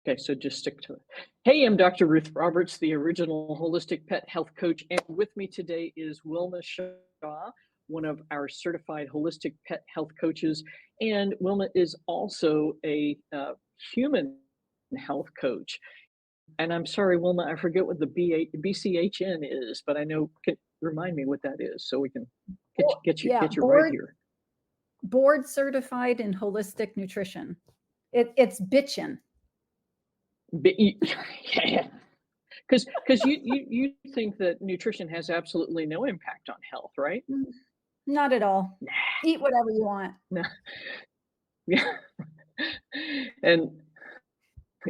Okay, so just stick to it. Hey, I'm Dr. Ruth Roberts, the original holistic pet health coach, and with me today is Wilma Shaw, one of our certified holistic pet health coaches. And Wilma is also a human health coach. And I'm sorry, Wilma, I forget what the BCHN is, but I know, can remind me what that is so we can Yeah, get you right here. board certified in holistic nutrition. It's bitchin'. Yeah, because you think that nutrition has absolutely no impact on health, right? Not at all. Eat whatever you want. No. Yeah. And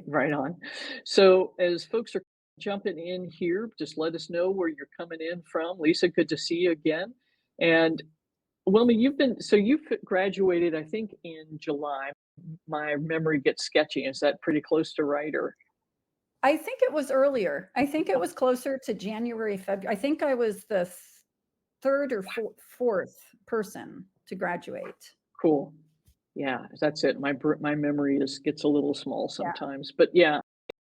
right on. So as folks are jumping in here, just let us know where you're coming in from. Lisa, good to see you again. And Wilma, you've graduated, I think, in July. My memory gets sketchy. Is that pretty close to right? Or I think it was earlier. I think it was closer to January, February. I think I was the third or fourth person to graduate. cool. Yeah, that's it. My memory gets a little small Yeah. sometimes, but yeah.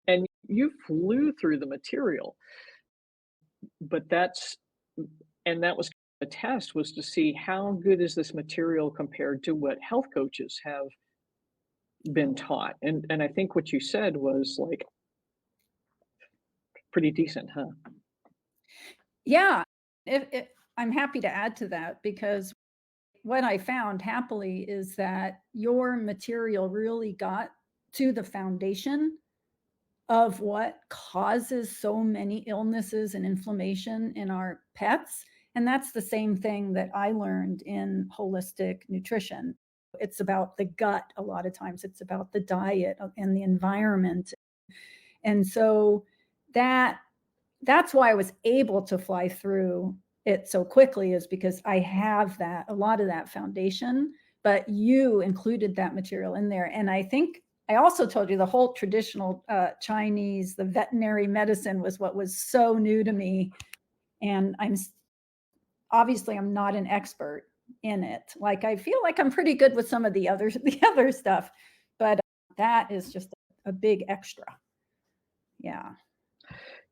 And you flew through the material, but that was the test, was to see how good is this material compared to what health coaches have been taught. And I think what you said was like pretty decent, huh? Yeah. I'm happy to add to that because what I found happily is that your material really got to the foundation of what causes so many illnesses and inflammation in our pets. And that's the same thing that I learned in holistic nutrition. It's about the gut a lot of times, it's about the diet and the environment. And so that's why I was able to fly through it so quickly, is because I have that, a lot of that foundation, but you included that material in there. And I think I also told you the whole traditional Chinese, the veterinary medicine was what was so new to me. And I'm not an expert in it. Like, I feel like I'm pretty good with some of the other stuff, but that is just a big extra. Yeah.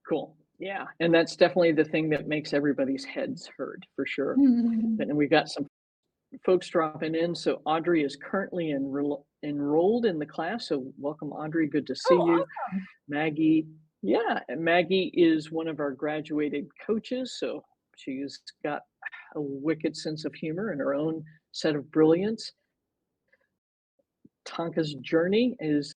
Cool. Yeah. And that's definitely the thing that makes everybody's heads hurt for sure. And we got some folks dropping in. So Audrey is currently enrolled in the class. So welcome, Audrey. Good to see Oh, you. awesome. Maggie, yeah, and Maggie is one of our graduated coaches. So she's got a wicked sense of humor and her own set of brilliance. Tonka's journey is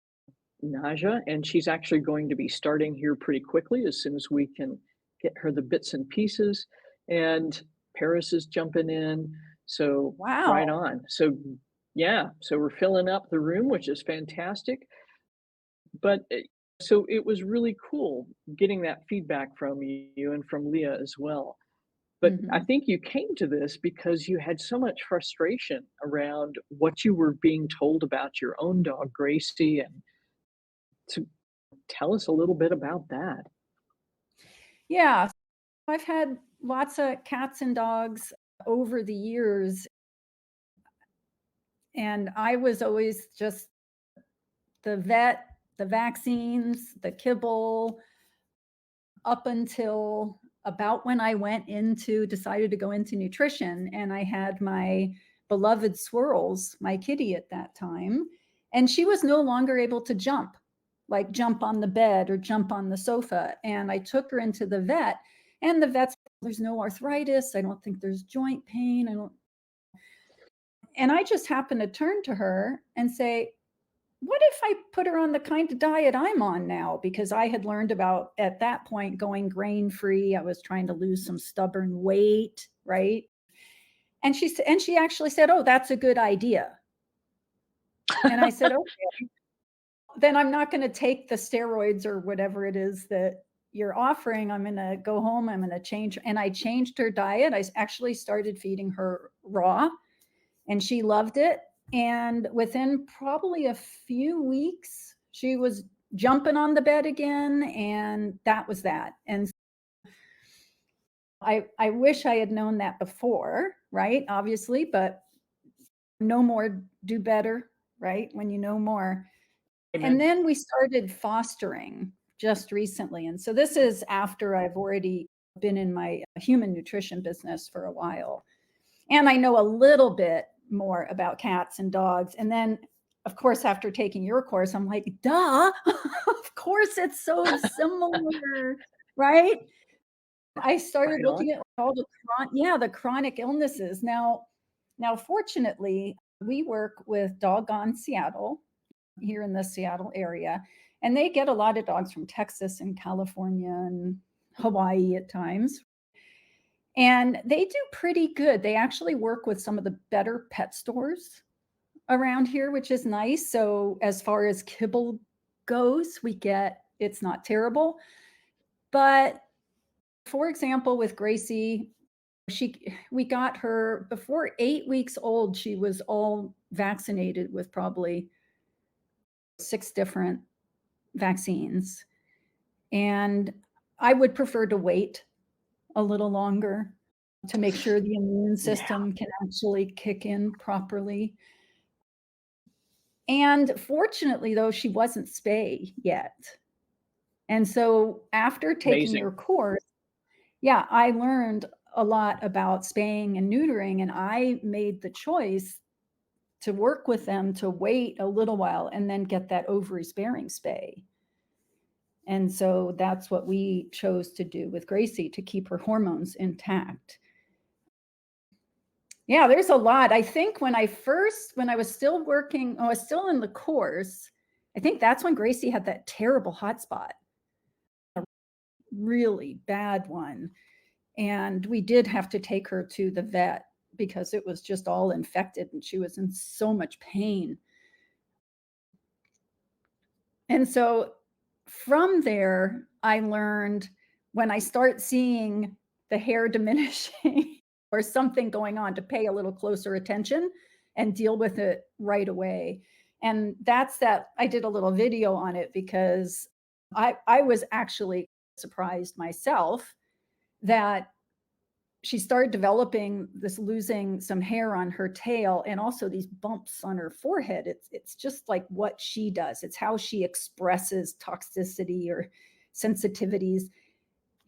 Naja, and she's actually going to be starting here pretty quickly as soon as we can get her the bits and pieces. And Paris is jumping in. So Wow. right on. So yeah, so we're filling up the room, which is fantastic. But so it was really cool getting that feedback from you and from Leah as well. But I Mhm. think you came to this because you had so much frustration around what you were being told about your own dog, Gracie, and to tell us a little bit about that. Yeah, I've had lots of cats and dogs over the years, and I was always just the vet, the vaccines, the kibble, up until about when I decided to go into nutrition, and I had my beloved Swirls, my kitty at that time, and she was no longer able to jump, like jump on the bed or jump on the sofa. And I took her into the vet, and the vet's, there's no arthritis. I don't think there's joint pain. And I just happened to turn to her and say, what if I put her on the kind of diet I'm on now? Because I had learned about, at that point, going grain free. I was trying to lose some stubborn weight, right? And she actually said, "Oh, that's a good idea." And I said, "Okay, then I'm not going to take the steroids or whatever it is that you're offering. I'm going to go home. I'm going to change." And I changed her diet. I actually started feeding her raw, and she loved it. And within probably a few weeks, she was jumping on the bed again, and that was that. And I wish I had known that before, right? Obviously, but know more, do better, right? When you know more. And Amen. then we started fostering just recently. And so this is after I've already been in my human nutrition business for a while. And I know a little bit more about cats and dogs. And then, of course, after taking your course, I'm like, duh, of course it's so similar, right? I started Right on. looking at all the chronic illnesses. Now, fortunately, we work with Doggone Seattle here in the Seattle area, and they get a lot of dogs from Texas and California and Hawaii at times. And they do pretty good. They actually work with some of the better pet stores around here, which is nice. So as far as kibble goes, it's not terrible. But for example, with Gracie, we got her before 8 weeks old. She was all vaccinated with probably 6 different vaccines. And I would prefer to wait a little longer to make sure the immune Yeah. system can actually kick in properly. And fortunately, though, she wasn't spay yet. And so after taking Amazing. your course, yeah, I learned a lot about spaying and neutering, and I made the choice to work with them to wait a little while and then get that ovary sparing spay. And so that's what we chose to do with Gracie to keep her hormones intact. Yeah, there's a lot. I think when I was still working, I was still in the course, I think that's when Gracie had that terrible hotspot, a really bad one. And we did have to take her to the vet because it was just all infected and she was in so much pain. And so from there, I learned when I start seeing the hair diminishing or something going on to pay a little closer attention and deal with it right away. And that's that. I did a little video on it because I was actually surprised myself that she started developing this, losing some hair on her tail and also these bumps on her forehead. It's just like what she does. It's how she expresses toxicity or sensitivities.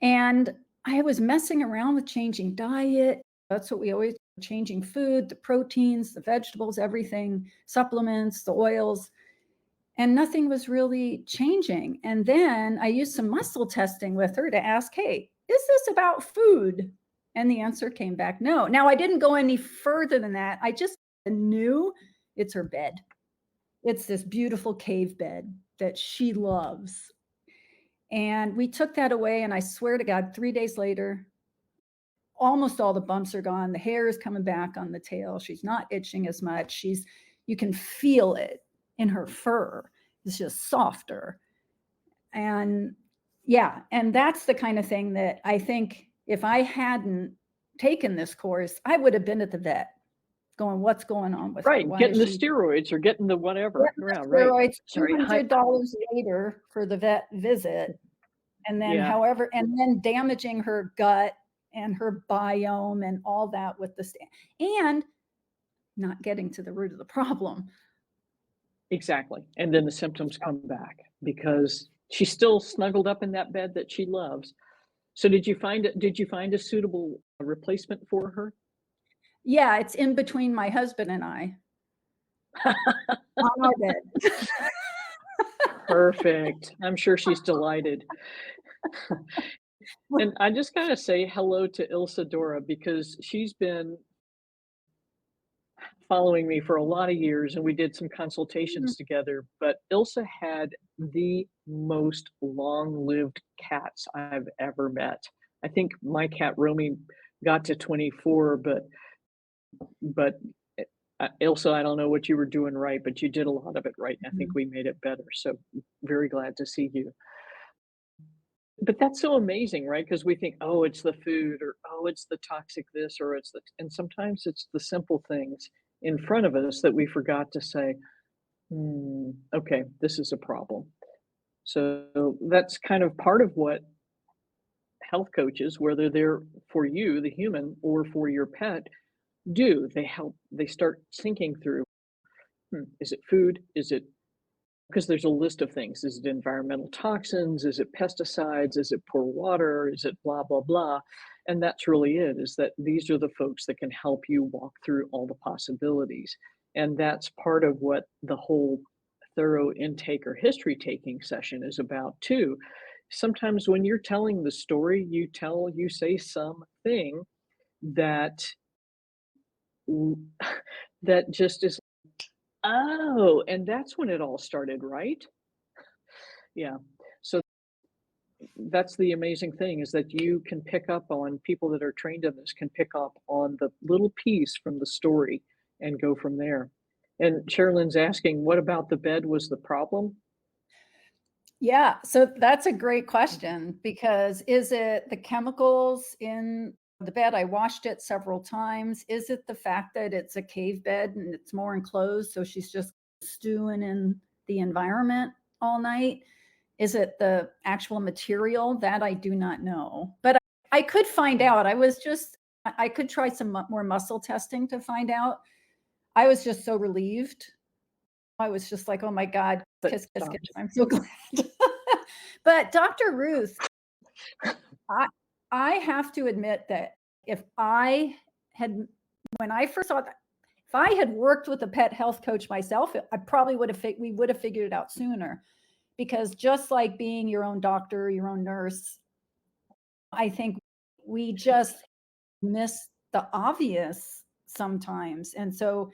And I was messing around with changing diet. That's what we always changing food, the proteins, the vegetables, everything, supplements, the oils, and nothing was really changing. And then I used some muscle testing with her to ask, hey, is this about food? And the answer came back no. Now, I didn't go any further than that. I just knew it's her bed. It's this beautiful cave bed that she loves. And we took that away. And I swear to God, 3 days later, almost all the bumps are gone. The hair is coming back on the tail. She's not itching as much. You can feel it in her fur. It's just softer. And yeah, and that's the kind of thing that I think if I hadn't taken this course, I would have been at the vet going, what's going on with her? Right. Why Getting is the she steroids or getting the whatever. getting Yeah, the right. steroids? Sorry. Hi. $200 later for the vet visit. And then Yeah. and then damaging her gut and her biome and all that with and not getting to the root of the problem. Exactly. And then the symptoms come back because she's still snuggled up in that bed that she loves. So did you find a suitable replacement for her? Yeah, it's in between my husband and I on our bed. Perfect. I'm sure she's delighted. And I just gotta say hello to Ilsa Dora because she's been following me for a lot of years and we did some Mm. consultations together. But Ilsa had the most long-lived cats I've ever met. I think my cat Romy got to 24, but Ilsa, I don't know what you were doing right, but you did a lot of it right. And I think Mhm. we made it better. So very glad to see you. But that's so amazing, right? Because we think, "Oh, it's the food," or, "Oh, it's the toxic this," or it's the and sometimes it's the simple things in front of us that we forgot to say, "Hmm, okay, this is a problem." So that's kind of part of what health coaches, whether they're for you, the human, or for your pet, do. They start thinking through, "Hmm, is it food? Is it because there's a list of things. Is it environmental toxins? Is it pesticides? Is it poor water? Is it blah, blah, blah? And that's really it, is that these are the folks that can help you walk through all the possibilities. And that's part of what the whole thorough intake or history taking session is about too. Sometimes when you're telling the story, you say something that that just is, oh, and that's when it all started, right? Yeah. So that's the amazing thing, is that you can pick up on, people that are trained in this can pick up on the little piece from the story and go from there. And Sherilyn's asking, what about the bed was the problem? Yeah, so that's a great question, because is it the chemicals in the bed? I washed it several times. Is it the fact that it's a cave bed and it's more enclosed, so she's just stewing in the environment all night? Is it the actual material? That I do not know. But I could find out. I could try some more muscle testing to find out. I was just so relieved. I was just like, oh my God, But kiss, kiss, kiss. stopped. I'm so glad. But Dr. Ruth, I have to admit that if I had, when I first saw that, if I had worked with a pet health coach myself, I probably we would have figured it out sooner. Because just like being your own doctor, your own nurse, I think we just miss the obvious sometimes. And so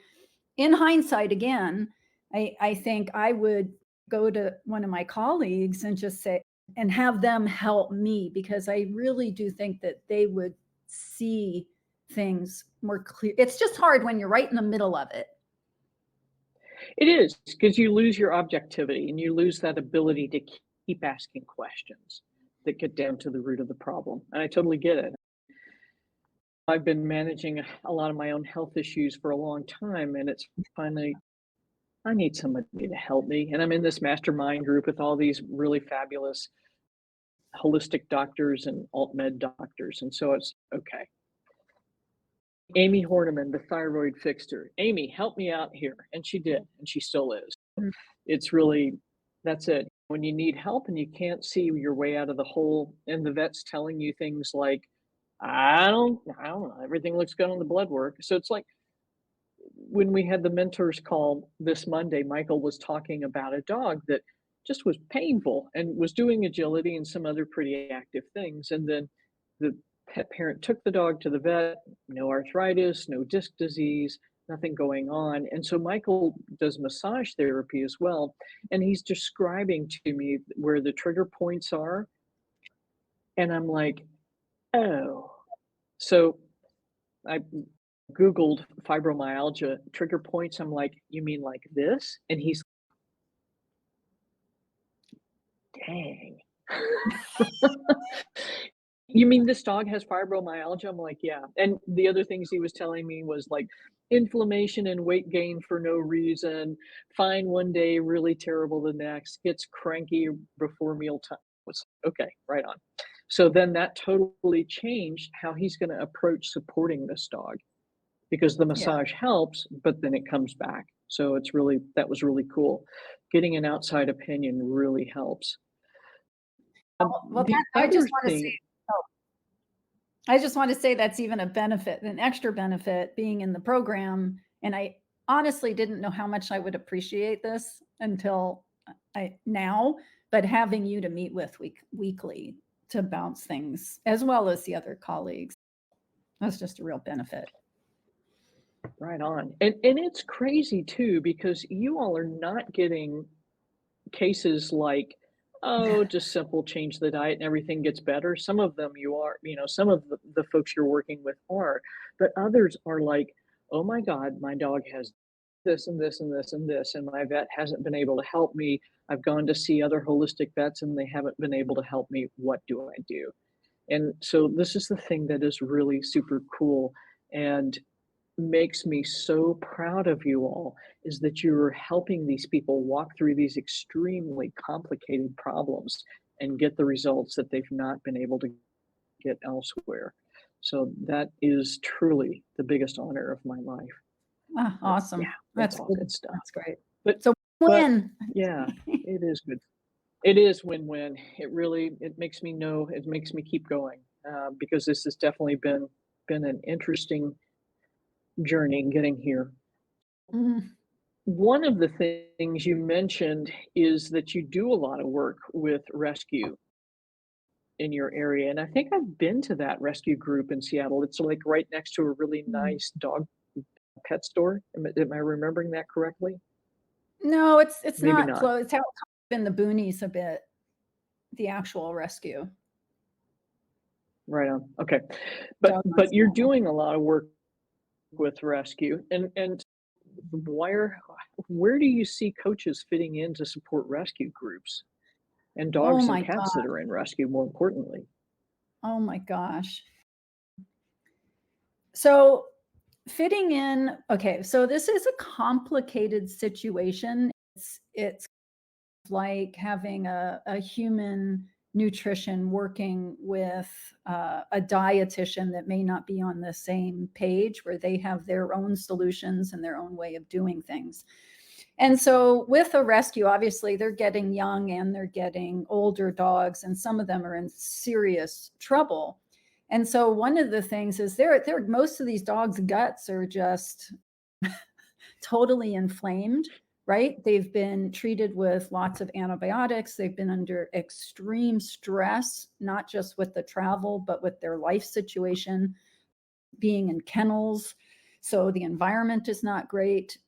in hindsight, again, I think I would go to one of my colleagues and just say, and have them help me, because I really do think that they would see things more clear. It's just hard when you're right in the middle of it. It is, because you lose your objectivity and you lose that ability to keep asking questions that get down to the root of the problem. And I totally get it. I've been managing a lot of my own health issues for a long time, and it's finally, I need somebody to help me. And I'm in this mastermind group with all these really fabulous holistic doctors and alt med doctors. And so it's okay. Amy Horniman, the thyroid fixer. Amy, help me out here. And she did, and she still is. It's really, that's it. When you need help and you can't see your way out of the hole, and the vet's telling you things like, I don't know, everything looks good on the blood work. So it's like, when we had the mentors call this Monday, Michael was talking about a dog that just was painful and was doing agility and some other pretty active things. And then the pet parent took the dog to the vet, no arthritis, no disc disease, nothing going on. And so Michael does massage therapy as well. And he's describing to me where the trigger points are. And I'm like, oh. So I Googled fibromyalgia trigger points. I'm like, you mean like this? And he's, dang. You mean this dog has fibromyalgia? I'm like, yeah. And the other things he was telling me was like inflammation and weight gain for no reason, fine one day, really terrible the next, gets cranky before mealtime. Was okay, right on. So then that totally changed how he's going to approach supporting this dog, because the Yeah. massage helps, but then it comes back. So it's really, that was really cool. Getting an outside opinion really helps. Well, The I other just want to say, thing, oh, I just want to say that's even a benefit, an extra benefit being in the program. And I honestly didn't know how much I would appreciate this until now, but having you to meet with weekly to bounce things, as well as the other colleagues, that's just a real benefit. right on. And it's crazy too, because you all are not getting cases like, oh, just simple change the diet and everything gets better. Some of them you are, some of the folks you're working with are, but others are like, oh my God, my dog has this and this and this and this, and my vet hasn't been able to help me. I've gone to see other holistic vets and they haven't been able to help me. What do I do? And so this is the thing that is really super cool and makes me so proud of you all, is that you're helping these people walk through these extremely complicated problems and get the results that they've not been able to get elsewhere. So that is truly the biggest honor of my life. Ah, awesome. Yeah, that's That's all good. good stuff. That's great. But So But Win. yeah, it is good. It is win-win. It makes me know, it makes me keep going, because this has definitely been an interesting journey getting here. Mm. One of the things you mentioned is that you do a lot of work with rescue in your area, and I think I've been to that rescue group in Seattle. It's, like, right next to a really Mm. nice dog pet store. Am I remembering that correctly? No, it's Maybe not not. close. It's out in the boonies a bit, the actual rescue. Right on. Okay. Doggone But you're Seattle. doing a lot of work with rescue, and where where do you see coaches fitting in to support rescue groups and Oh dogs and my cats that god. are in rescue, more importantly? Oh my gosh. So fitting in, okay, so this is a complicated situation. It's like having a human nutrition working with a dietitian that may not be on the same page, where they have their own solutions and their own way of doing things. And so with a rescue, obviously they're getting young and they're getting older dogs, and some of them are in serious trouble. And so one of the things is they're most of these dogs' guts are just totally inflamed, right? They've been treated with lots of antibiotics. They've been under extreme stress, not just with the travel, but with their life situation, being in kennels. So the environment is not great.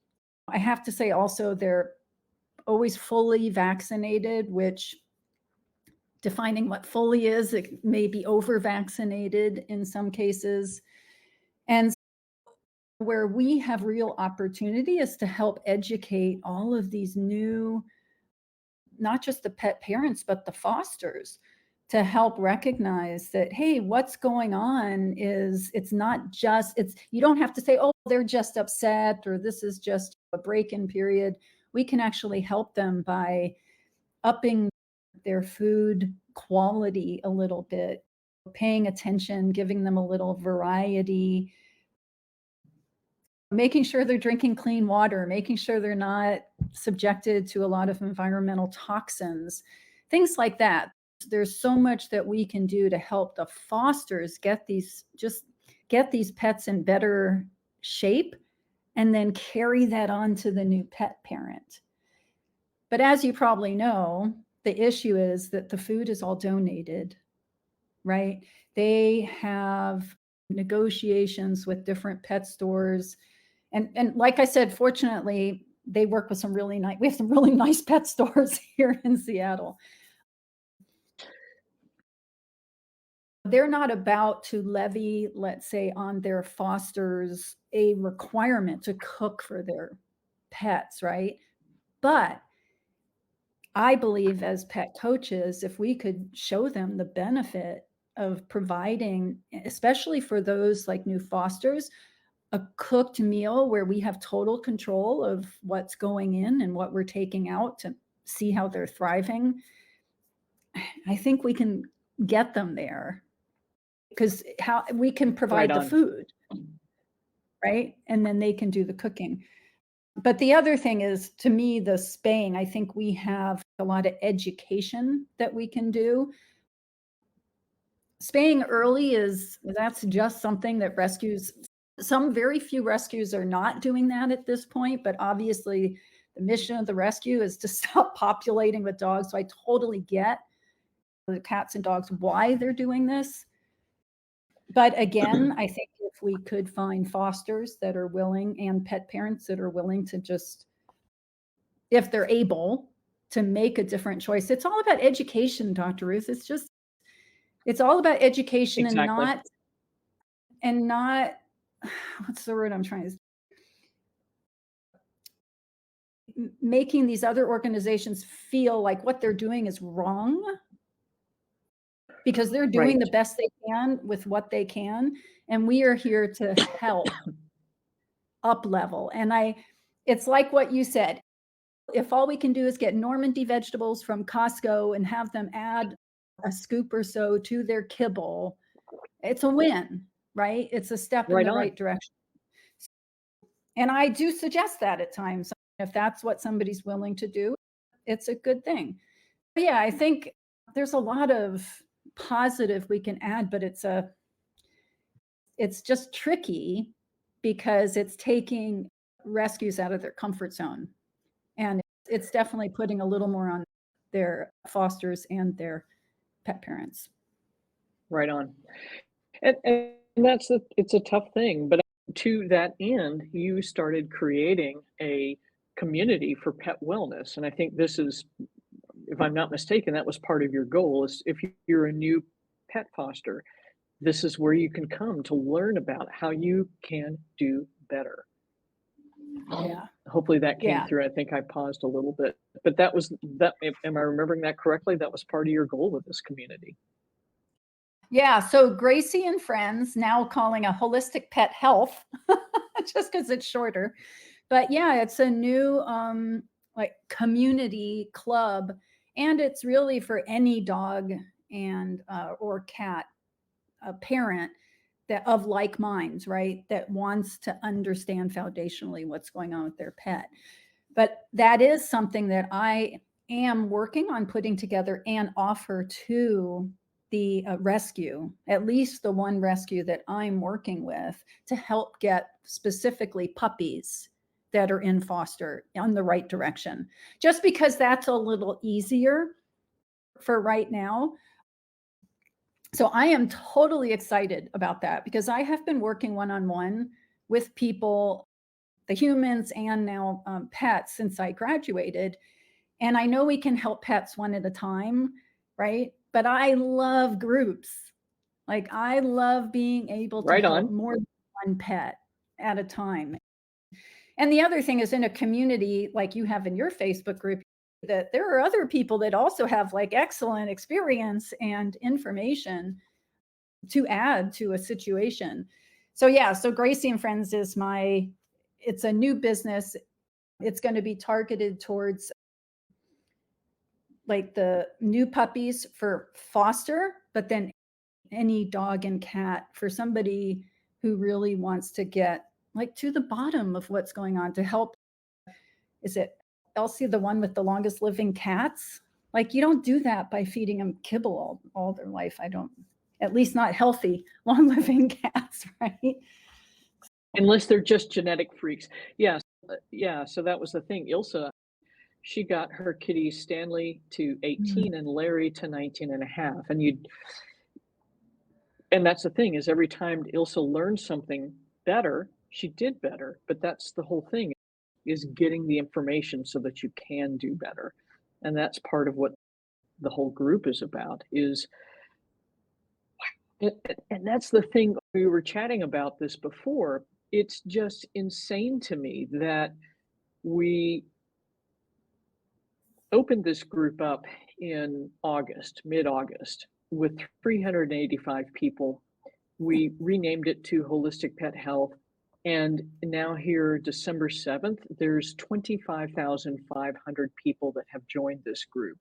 I have to say also, they're always fully vaccinated, which, defining what fully is, it may be over vaccinated in some cases. And where we have real opportunity is to help educate all of these new, not just the pet parents, but the fosters, to help recognize that, hey, what's going on is, it's not just, it's, you don't have to say, oh, they're just upset, or this is just a break-in period. We can actually help them by upping their food quality a little bit, paying attention, giving them a little variety, making sure they're drinking clean water, making sure they're not subjected to a lot of environmental toxins, things like that. There's so much that we can do to help the fosters get these, just get these pets in better shape, and then carry that on to the new pet parent. But as you probably know, the issue is that the food is all donated, right? They have negotiations with different pet stores. And like I said, fortunately, they work with some really nice, we have some really nice pet stores here in Seattle. They're not about to levy, let's say, on their fosters a requirement to cook for their pets, right? But I believe, as pet coaches, if we could show them the benefit of providing, especially for those like new fosters, a cooked meal where we have total control of what's going in and what we're taking out to see how they're thriving, I think we can get them there, because how we can Right provide the on. food, right? And then they can do the cooking. But the other thing is, to me, the spaying, I think we have a lot of education that we can do. Spaying early that's just something that rescues, some very few rescues are not doing that at this point, but obviously the mission of the rescue is to stop populating with dogs. So I totally get the cats and dogs why they're doing this. But again, I think if we could find fosters that are willing, and pet parents that are willing to just, if they're able to make a different choice. It's all about education, Dr. Ruth. It's all about education, and Exactly. not what's the word I'm trying to, making these other organizations feel like what they're doing is wrong, because they're doing Right. the best they can with what they can, and we are here to help up level. And it's like what you said, if all we can do is get Normandy vegetables from Costco and have them add a scoop or so to their kibble, it's a win, right? It's a step in Right the on. right direction. And I do suggest that at times. If that's what somebody's willing to do, it's a good thing. But yeah, I think there's a lot of positive we can add, but it's just tricky because it's taking rescues out of their comfort zone. And it's definitely putting a little more on their fosters and their pet parents. Right on. And it's a tough thing, but to that end, you started creating a community for pet wellness. And I think this is, if I'm not mistaken, that was part of your goal is if you're a new pet foster, this is where you can come to learn about how you can do better. Yeah. Hopefully that came Yeah. through. I think I paused a little bit, but that was that. Am I remembering that correctly? That was part of your goal with this community. Yeah. So Gracie and Friends, now calling a holistic pet health, just because it's shorter. But yeah, it's a new like community club, and it's really for any dog and or cat parent that of like minds, right? That wants to understand foundationally what's going on with their pet. But that is something that I am working on putting together and offer to the rescue, at least the one rescue that I'm working with, to help get specifically puppies that are in foster on the right direction, just because that's a little easier for right now. So I am totally excited about that because I have been working one-on-one with people, the humans and now pets, since I graduated. And I know we can help pets one at a time, right? But I love groups. Like I love being able to Right help on. more than one pet at a time. And the other thing is, in a community like you have in your Facebook group, that there are other people that also have like excellent experience and information to add to a situation. So yeah, so Gracie and Friends is it's a new business. It's going to be targeted towards like the new puppies for foster, but then any dog and cat for somebody who really wants to get like to the bottom of what's going on to help. Is it Elsie, the one with the longest living cats? Like you don't do that by feeding them kibble all their life. I don't, at least not healthy, long living cats, right? Unless they're just genetic freaks. Yes. Yeah. So that was the thing. Ilsa, she got her kitty Stanley to 18 and Larry to 19 and a half. And that's the thing is every time Ilsa learned something better, she did better. But that's the whole thing is getting the information so that you can do better. And that's part of what the whole group is about is and that's the thing we were chatting about this before. It's just insane to me that we opened this group up in August, mid-August, with 385 people. We renamed it to Holistic Pet Health. And now here, December 7th, there's 25,500 people that have joined this group.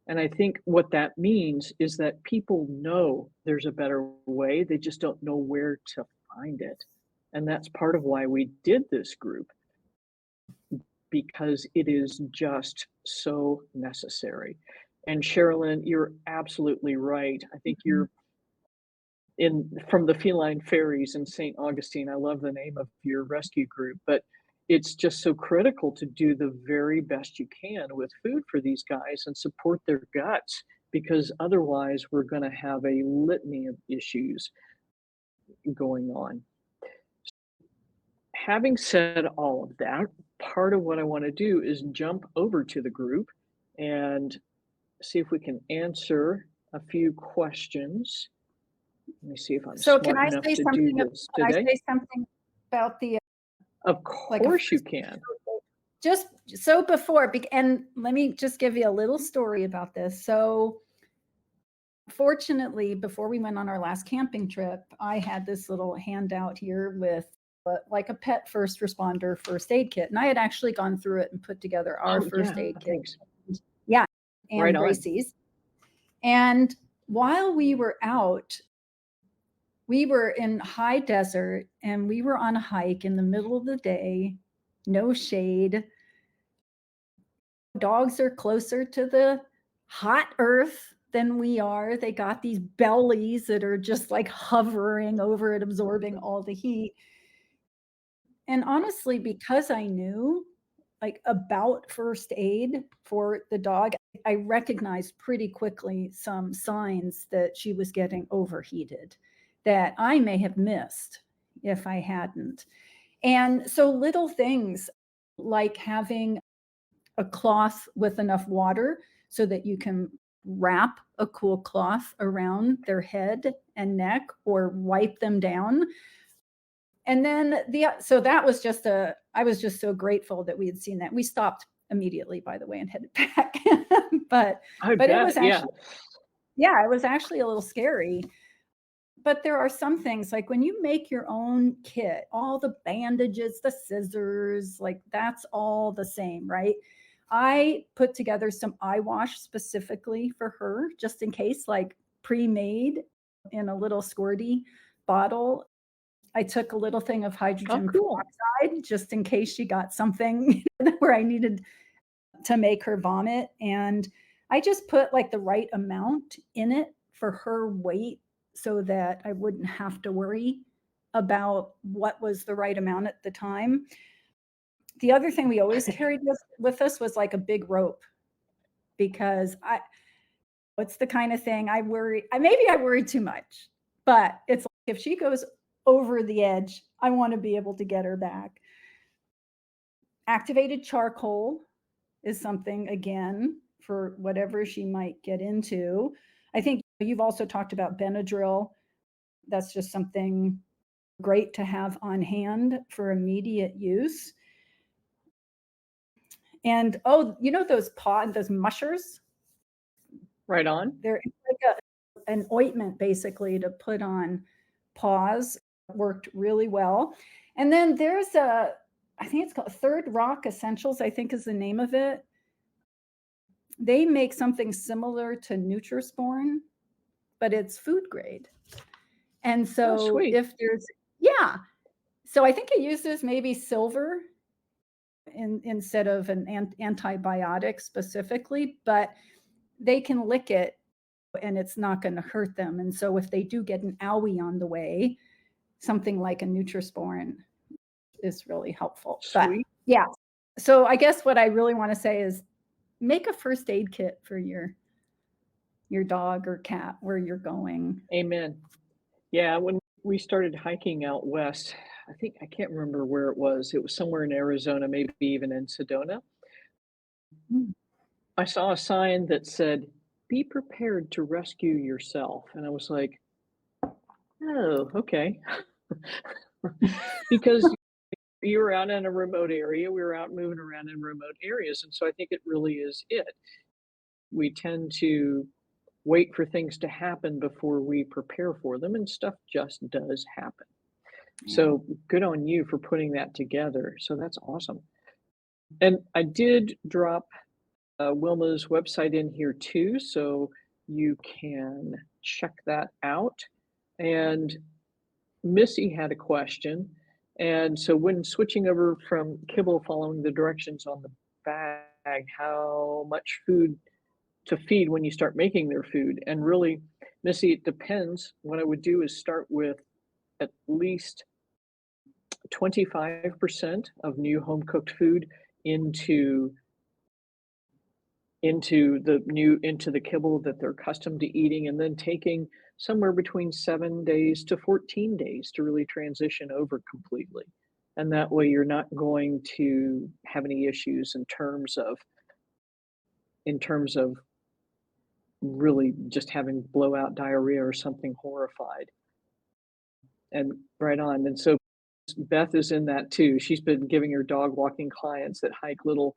And I think what that means is that people know there's a better way. They just don't know where to find it. And that's part of why we did this group, because it is just so necessary. And Sherilyn, you're absolutely right. I think you're from the Feline Fairies in St. Augustine. I love the name of your rescue group, but it's just so critical to do the very best you can with food for these guys and support their guts, because otherwise we're going to have a litany of issues going on. Having said all of that, part of what I want to do is jump over to the group and see if we can answer a few questions. Let me see if I'm So can smart I enough say to do something? this Can I today. say something about the Of like a course you can. just so before, and let me just give you a little story about this. So fortunately, before we went on our last camping trip, I had this little handout here with like a pet first responder first aid kit. And I had actually gone through it and put together our first aid kit. Thanks. Yeah. And Right on. Gracie's. And while we were out, we were in high desert and we were on a hike in the middle of the day, no shade. dogs are closer to the hot earth than we are. They got these bellies that are just like hovering over it, absorbing all the heat. And honestly, because I knew like about first aid for the dog, I recognized pretty quickly some signs that she was getting overheated that I may have missed if I hadn't. And so little things like having a cloth with enough water so that you can wrap a cool cloth around their head and neck or wipe them down. And then so that was just I was just so grateful that we had seen that. We stopped immediately, by the way, and headed back. but it was actually, yeah, it was actually a little scary. But there are some things like when you make your own kit, all the bandages, the scissors, like that's all the same, right? I put together some eye wash specifically for her, just in case, like pre-made in a little squirty bottle. I took a little thing of hydrogen peroxide just in case she got something where I needed to make her vomit. And I just put like the right amount in it for her weight so that I wouldn't have to worry about what was the right amount at the time. The other thing we always carried with us was like a big rope, because it's the kind of thing I worry too much, but it's like if she goes over the edge, I want to be able to get her back. Activated charcoal is something, again, for whatever she might get into. I think you've also talked about Benadryl. That's just something great to have on hand for immediate use. And those mushers? Right on. They're like an ointment basically to put on paws. Worked really well. And then there's I think it's called Third Rock Essentials, I think is the name of it. They make something similar to Nutrisporin, but it's food grade. And so if there's, yeah. So I think it uses maybe silver instead of an antibiotic specifically, but they can lick it and it's not going to hurt them. And so if they do get an owie on the way, something like a Nutrisporin is really helpful. Sweet. But yeah. So I guess what I really want to say is make a first aid kit for your dog or cat where you're going. Amen. Yeah, when we started hiking out west, I can't remember where it was. It was somewhere in Arizona, maybe even in Sedona. I saw a sign that said, "Be prepared to rescue yourself." And I was like, "Oh, okay." Because you were out in a remote area, we were out moving around in remote areas, and so I think it really is it. We tend to wait for things to happen before we prepare for them, and stuff just does happen. Yeah. So good on you for putting that together. So that's awesome. And I did drop Wilma's website in here too, so you can check that out. And Missy had a question. And so when switching over from kibble, following the directions on the bag, how much food to feed when you start making their food? And really, Missy, it depends. What I would do is start with at least 25% of new home cooked food into the kibble that they're accustomed to eating, and then taking somewhere between 7 days to 14 days to really transition over completely. And that way you're not going to have any issues in terms of really just having blowout diarrhea or something horrified. And right on. And so Beth is in that too. She's been giving her dog walking clients that hike little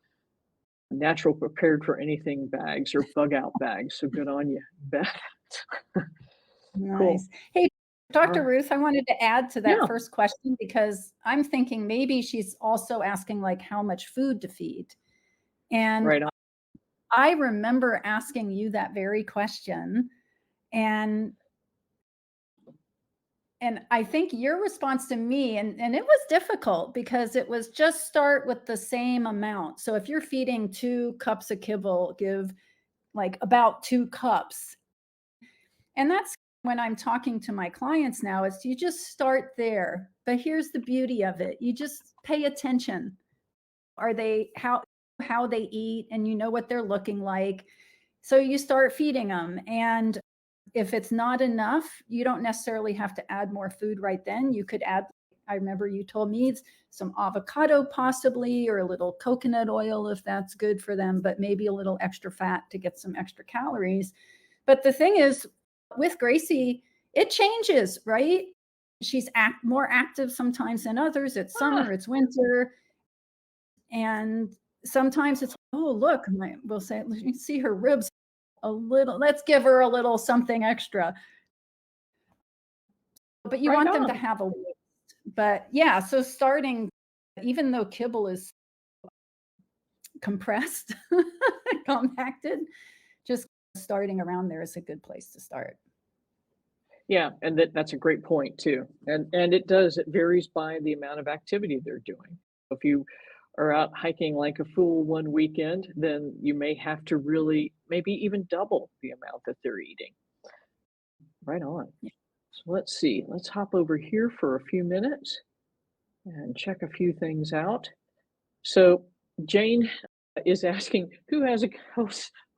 natural prepared for anything bags or bug out bags. So good on you, Beth. Nice. Cool. Hey, Dr. Ruth, I wanted to add to that Yeah. first question, because I'm thinking maybe she's also asking like how much food to feed. And Right on. I remember asking you that very question, and And I think your response to me, and it was difficult because it was just start with the same amount. So if you're feeding 2 cups of kibble, give like about 2 cups. And that's when I'm talking to my clients now is you just start there. But here's the beauty of it. You just pay attention. Are they how they eat, and you know what they're looking like. So you start feeding them, and if it's not enough, you don't necessarily have to add more food right then. You could add, I remember you told me some avocado possibly, or a little coconut oil if that's good for them, but maybe a little extra fat to get some extra calories. But the thing is, with Gracie, it changes, right? She's more active sometimes than others. It's summer, it's winter. And sometimes it's, oh, look, we'll say, let me see her ribs a little, let's give her a little something extra. But you Right want them to on. have a waist. But yeah, so starting, even though kibble is compressed, compacted, just starting around there is a good place to start. Yeah, and that's a great point too. And it varies by the amount of activity they're doing. If you are out hiking like a fool one weekend, then you may have to really maybe even double the amount that they're eating. Right on. Yeah. So let's see. Let's hop over here for a few minutes and check a few things out. So Jane is asking who has a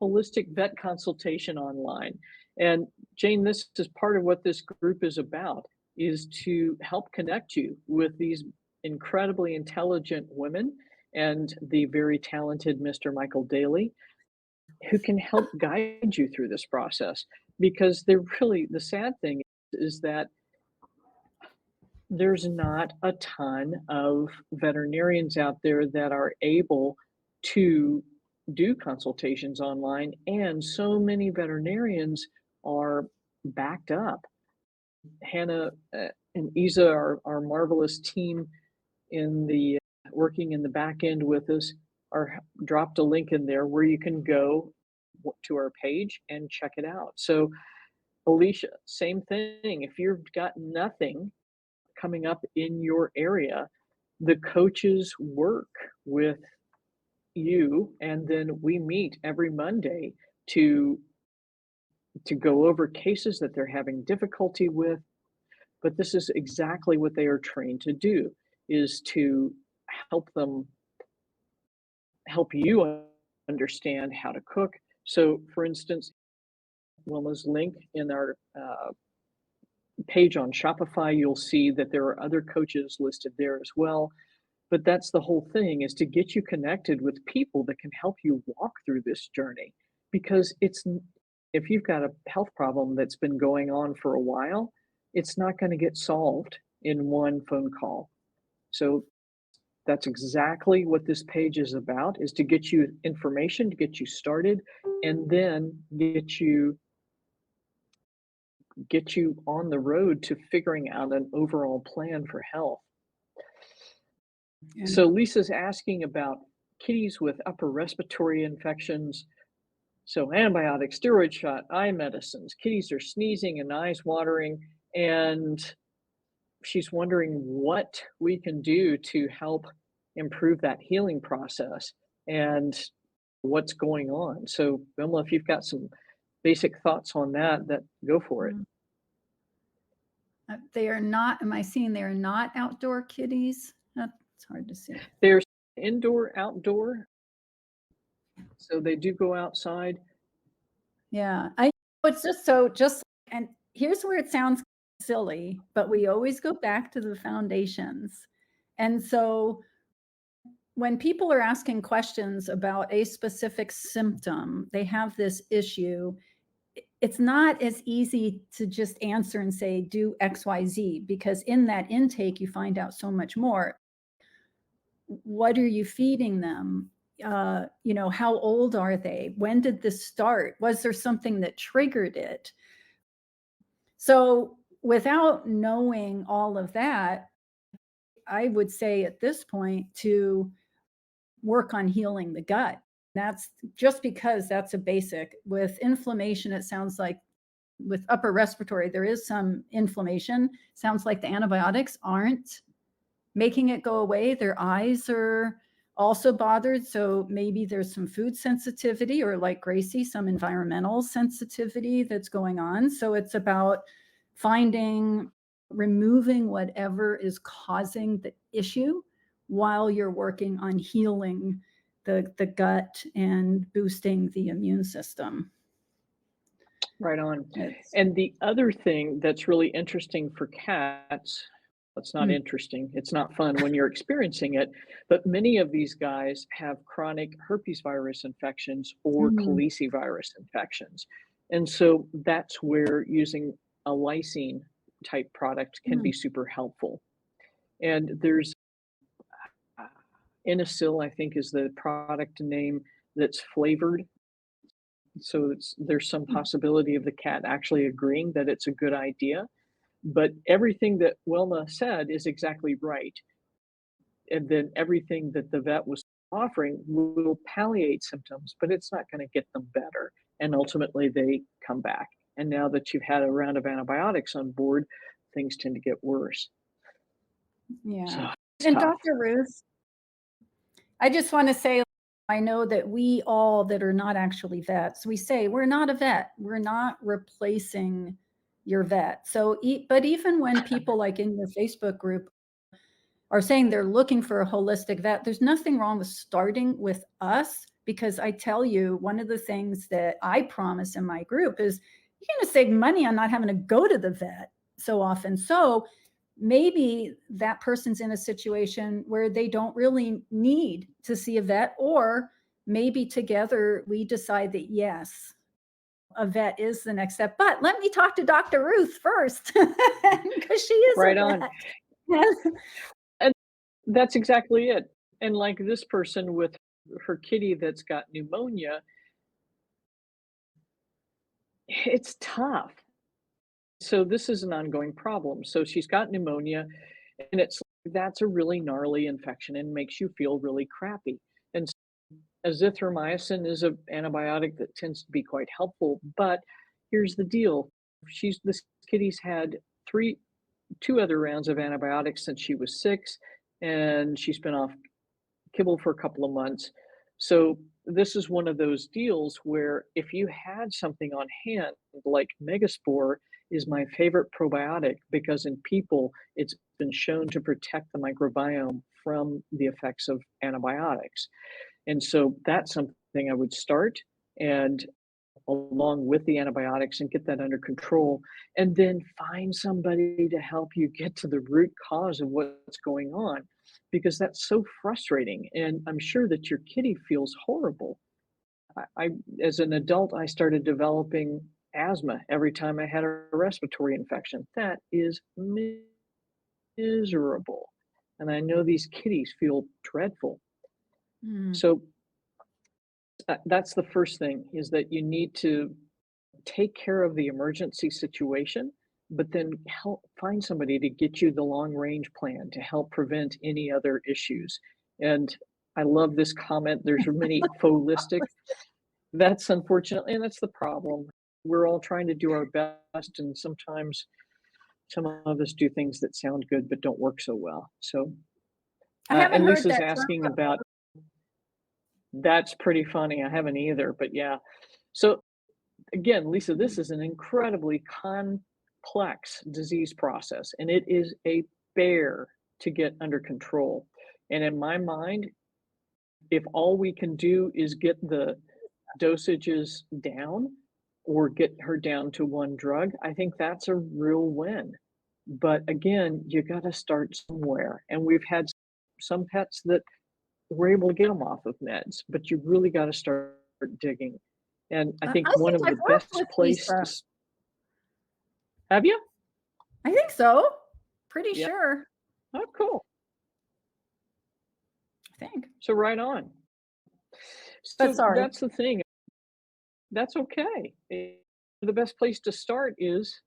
holistic vet consultation online. And Jane, this is part of what this group is about, is to help connect you with these incredibly intelligent women and the very talented Mr. Michael Daly, who can help guide you through this process. Because they're really, the sad thing is that there's not a ton of veterinarians out there that are able to do consultations online, and so many veterinarians are backed up. Hannah and Isa, our marvelous team in the working in the back end with us, are dropped a link in there where you can go to our page and check it out. So Alicia, same thing. If you've got nothing coming up in your area, the coaches work with you, and then we meet every Monday to go over cases that they're having difficulty with. But this is exactly what they are trained to do, is to help them help you understand how to cook. So for instance, Wilma's link in our page on Shopify, you'll see that there are other coaches listed there as well. But that's the whole thing, is to get you connected with people that can help you walk through this journey. Because if you've got a health problem that's been going on for a while, it's not going to get solved in one phone call. So that's exactly what this page is about, is to get you information, to get you started, and then get you on the road to figuring out an overall plan for health. And So Lisa's asking about kitties with upper respiratory infections. So antibiotics, steroid shot, eye medicines. Kitties are sneezing and eyes watering, and she's wondering what we can do to help improve that healing process and what's going on. So Wilma, if you've got some basic thoughts on that, go for it. They are not, am I seeing they are not outdoor kitties? That's hard to see. There's indoor, outdoor. So they do go outside. Yeah, it's just, and here's where it sounds silly, but we always go back to the foundations. And so when people are asking questions about a specific symptom, they have this issue, it's not as easy to just answer and say, do XYZ, because in that intake, you find out so much more. What are you feeding them? How old are they? When did this start? Was there something that triggered it? So without knowing all of that, I would say at this point to work on healing the gut. That's just because that's a basic. With inflammation, it sounds like with upper respiratory, there is some inflammation. Sounds like the antibiotics aren't making it go away. Their eyes are also bothered. So maybe there's some food sensitivity, or like Gracie, some environmental sensitivity that's going on. So it's about removing whatever is causing the issue while you're working on healing the gut and boosting the immune system. Right on. And the other thing that's really interesting for cats, it's not interesting, it's not fun when you're experiencing it, but many of these guys have chronic herpes virus infections or calicivirus infections. And so that's where using a lysine type product can be super helpful. And there's Inicil, I think is the product name, that's flavored. So there's some possibility of the cat actually agreeing that it's a good idea. But everything that Wilma said is exactly right. And then everything that the vet was offering will palliate symptoms, but it's not going to get them better. And ultimately, they come back. And now that you've had a round of antibiotics on board, things tend to get worse. Yeah. So and Dr. Ruth, I just want to say, I know that we all that are not actually vets, we say we're not a vet. We're not replacing your vet. So, but even when people like in your Facebook group are saying they're looking for a holistic vet, there's nothing wrong with starting with us, because I tell you, one of the things that I promise in my group is you're going to save money on not having to go to the vet so often. So maybe that person's in a situation where they don't really need to see a vet, or maybe together we decide that yes, a vet is the next step. But let me talk to Dr. Ruth first, because she is right a on. vet. And that's exactly it. And like this person with her kitty that's got pneumonia, it's tough. So this is an ongoing problem. So she's got pneumonia, and that's a really gnarly infection and makes you feel really crappy. And azithromycin is an antibiotic that tends to be quite helpful, but here's the deal. This kitty's had two other rounds of antibiotics since she was 6, and she's been off kibble for a couple of months. So this is one of those deals where if you had something on hand, like Megaspore is my favorite probiotic, because in people, it's been shown to protect the microbiome from the effects of antibiotics. And so that's something I would start, and along with the antibiotics, and get that under control, and then find somebody to help you get to the root cause of what's going on, because that's so frustrating. And I'm sure that your kitty feels horrible. I as an adult, I started developing asthma every time I had a respiratory infection. That is miserable. And I know these kitties feel dreadful. So that's the first thing, is that you need to take care of the emergency situation, but then help find somebody to get you the long range plan to help prevent any other issues. And I love this comment. There's many holistic. That's unfortunately, and that's the problem. We're all trying to do our best, and sometimes some of us do things that sound good but don't work so well. So, I haven't and heard Lisa's that asking term. about. That's pretty funny. I haven't either, but yeah. So again, Lisa, this is an incredibly complex disease process, and it is a bear to get under control. And in my mind, if all we can do is get the dosages down, or get her down to one drug, I think that's a real win. But again, you got to start somewhere. And we've had some pets that were able to get them off of meds, but you really got to start digging. And I think one of the I've worked best with places. Have you? I think so. Pretty Yeah. sure. Oh, cool. I think. So right on. But So sorry. that's the thing. That's okay. The best place to start is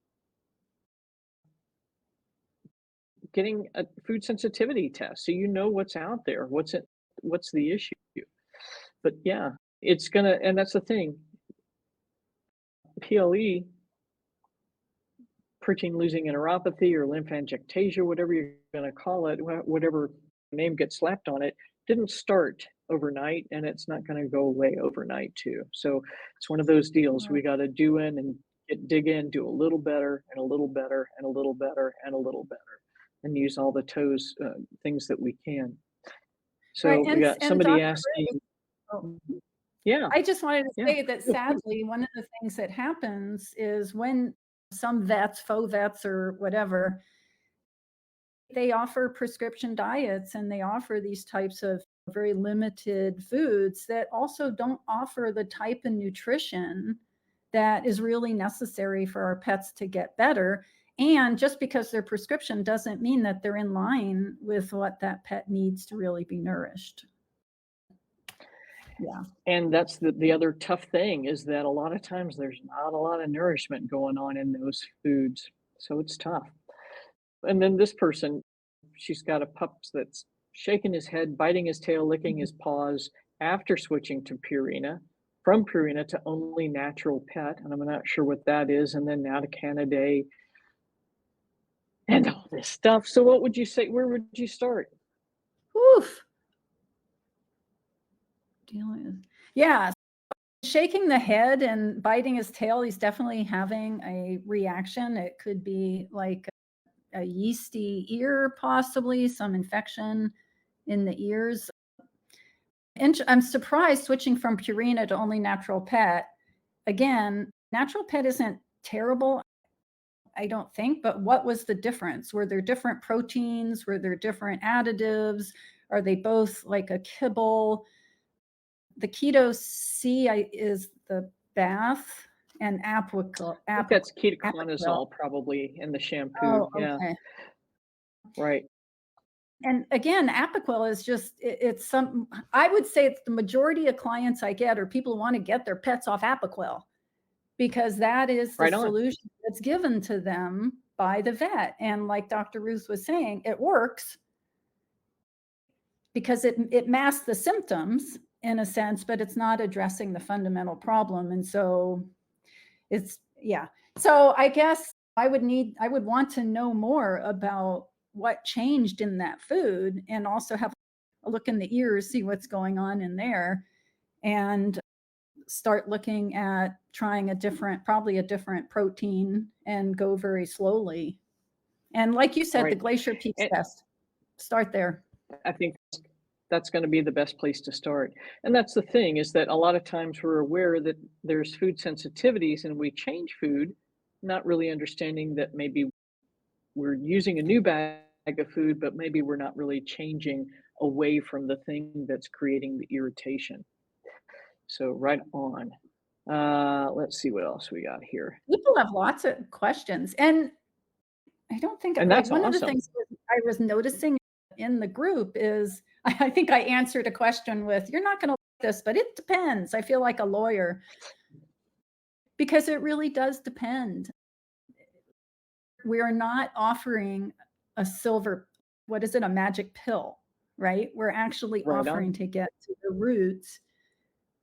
getting a food sensitivity test, so you know what's out there, what's the issue. But yeah, it's gonna, and that's the thing. PLE protein losing enteropathy or lymphangiectasia, whatever you're going to call it, whatever name gets slapped on it, didn't start overnight, and it's not going to go away overnight too. So it's one of those deals we got to do in and dig in, do a little better and a little better and a little better and a little better, and use all the things that we can. So Right, we got and somebody Dr. asking, Ruth, oh, yeah, I just wanted to yeah, say that sadly, one of the things that happens is when some vets, faux vets or whatever, they offer prescription diets and they offer these types of very limited foods that also don't offer the type of nutrition that is really necessary for our pets to get better. And just because they're prescription doesn't mean that they're in line with what that pet needs to really be nourished. Yeah. and that's the other tough thing is that a lot of times there's not a lot of nourishment going on in those foods, so it's tough. And then this person, she's got a pup that's shaking his head, biting his tail, licking his paws after switching to Purina, from Purina to only natural pet, and I'm not sure what that is, and then now to Canaday and all this stuff. So what would you say? Where would you start? Oof. Yeah. Shaking the head and biting his tail, he's definitely having a reaction. It could be like a yeasty ear, possibly some infection in the ears. And I'm surprised switching from Purina to only natural pet. Again, natural pet isn't terrible, I don't think, but what was the difference? Were there different proteins? Were there different additives? Are they both like a kibble? The Keto C is the bath and Apoquel. I think that's Apoquel. ketoconazole probably in the shampoo. Oh, Yeah, okay. right. And again, Apoquel is just, it's some, I would say it's the majority of clients I get are people who want to get their pets off Apoquel because that is the Right on. solution that's given to them by the vet. And like Dr. Ruth was saying, it works because it masks the symptoms in a sense, but it's not addressing the fundamental problem. And so it's, yeah. So I guess I would want to know more about what changed in that food and also have a look in the ears, see what's going on in there, and start looking at trying probably a different protein and go very slowly. And like you said, Right. the Glacier Peaks test, start there. I think that's going to be the best place to start. And that's the thing is that a lot of times we're aware that there's food sensitivities and we change food, not really understanding that maybe we're using a new bag of food, but maybe we're not really changing away from the thing that's creating the irritation. So right on. Let's see what else we got here. People have lots of questions. And I don't think, And like that's one of the awesome. things I was noticing in the group is, I think I answered a question with, you're not going to like this, but it depends. I feel like a lawyer because it really does depend. We are not offering a silver, what is it, a magic pill, right? We're actually Right offering on. to get to the roots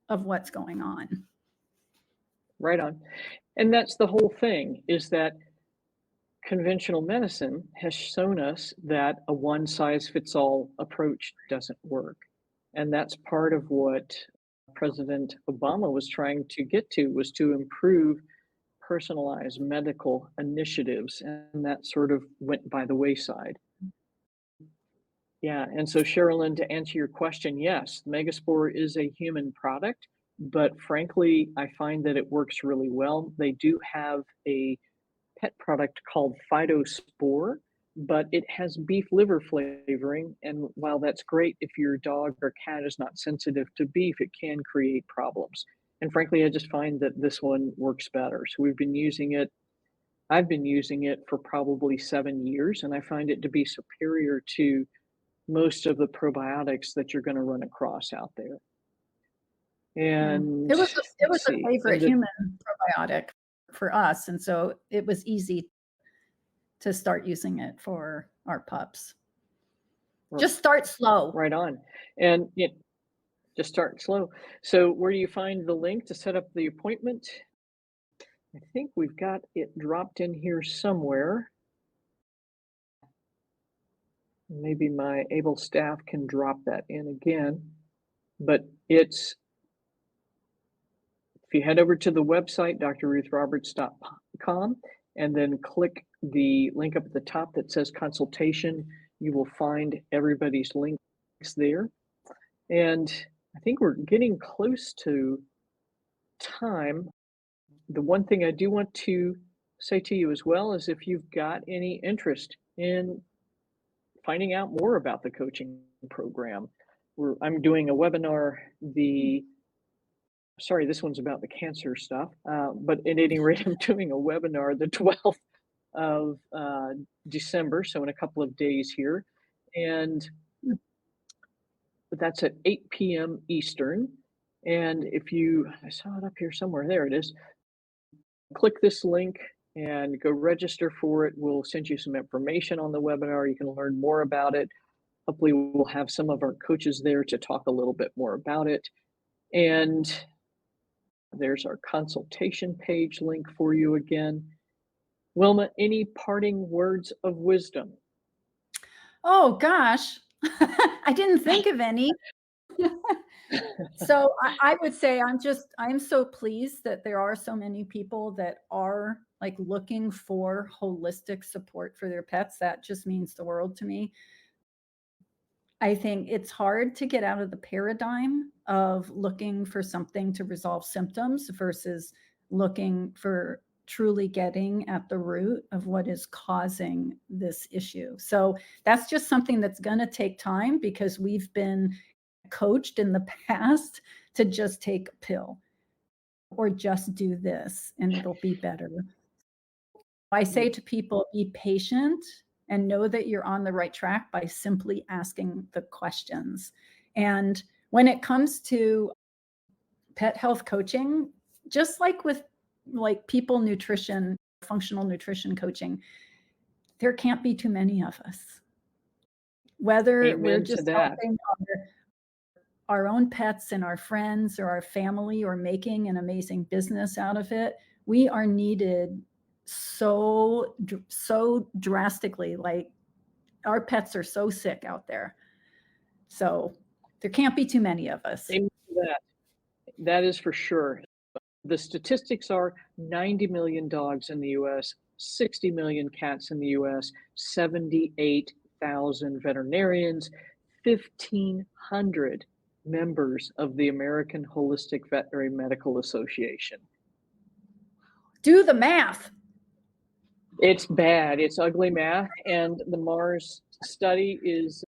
of what's going on. Right on. And that's the whole thing is that conventional medicine has shown us that a one size fits all approach doesn't work. And that's part of what President Obama was trying to get to was to improve personalized medical initiatives, and that sort of went by the wayside. Yeah, and so Sherilyn, to answer your question, yes, Megaspore is a human product, but frankly, I find that it works really well. They do have a pet product called Phytospore, but it has beef liver flavoring. And while that's great, if your dog or cat is not sensitive to beef, it can create problems. And frankly, I just find that this one works better. So we've been using it. I've been using it for probably 7 years, and I find it to be superior to most of the probiotics that you're going to run across out there. And it was a favorite human probiotic for us, and so it was easy to start using it for our pups. Just start slow. Right on. And just start slow. So where do you find the link to set up the appointment? I think we've got it dropped in here somewhere. Maybe my able staff can drop that in again, but it's if you head over to the website, drruthroberts.com, and then click the link up at the top that says consultation, you will find everybody's links there. And I think we're getting close to time. The one thing I do want to say to you as well is if you've got any interest in finding out more about the coaching program, I'm doing a webinar. Sorry, this one's about the cancer stuff, but at any rate, I'm doing a webinar the 12th of December, so in a couple of days here, and that's at 8 p.m. Eastern. And I saw it up here somewhere, there it is. Click this link and go register for it. We'll send you some information on the webinar. You can learn more about it. Hopefully, we'll have some of our coaches there to talk a little bit more about it. And there's our consultation page link for you again. Wilma, any parting words of wisdom? Oh gosh, I didn't think of any. So I would say I'm so pleased that there are so many people that are like looking for holistic support for their pets. That just means the world to me. I think it's hard to get out of the paradigm of looking for something to resolve symptoms versus looking for truly getting at the root of what is causing this issue. So that's just something that's going to take time because we've been coached in the past to just take a pill or just do this and it'll be better. I say to people, be patient and know that you're on the right track by simply asking the questions. And when it comes to pet health coaching, just like with people nutrition, functional nutrition coaching, there can't be too many of us. Whether Amen we're just helping our own pets and our friends or our family or making an amazing business out of it, we are needed so drastically. Like our pets are so sick out there. So there can't be too many of us. Amen to that. That is for sure. The statistics are 90 million dogs in the US, 60 million cats in the US, 78,000 veterinarians, 1,500 members of the American Holistic Veterinary Medical Association. Do the math. It's bad. It's ugly math. And the Mars study is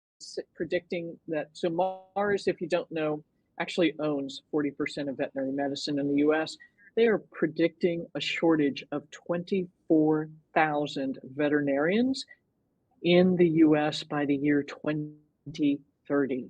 predicting that. So Mars, if you don't know, actually owns 40% of veterinary medicine in the US. They are predicting a shortage of 24,000 veterinarians in the US by the year 2030.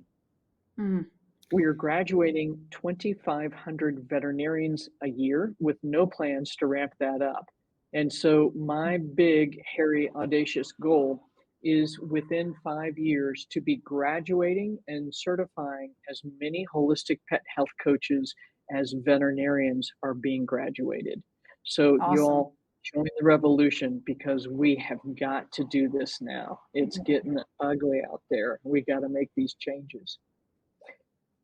We are graduating 2,500 veterinarians a year with no plans to ramp that up. And so my big, hairy, audacious goal is within 5 years to be graduating and certifying as many holistic pet health coaches as veterinarians are being graduated. So Awesome. You all join the revolution because we have got to do this now. It's getting ugly out there. We got to make these changes.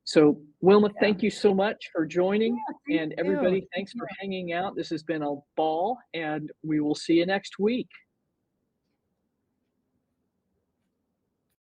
So Wilma, thank you so much for joining, and everybody, thanks for hanging out. This has been a ball, and we will see you next week.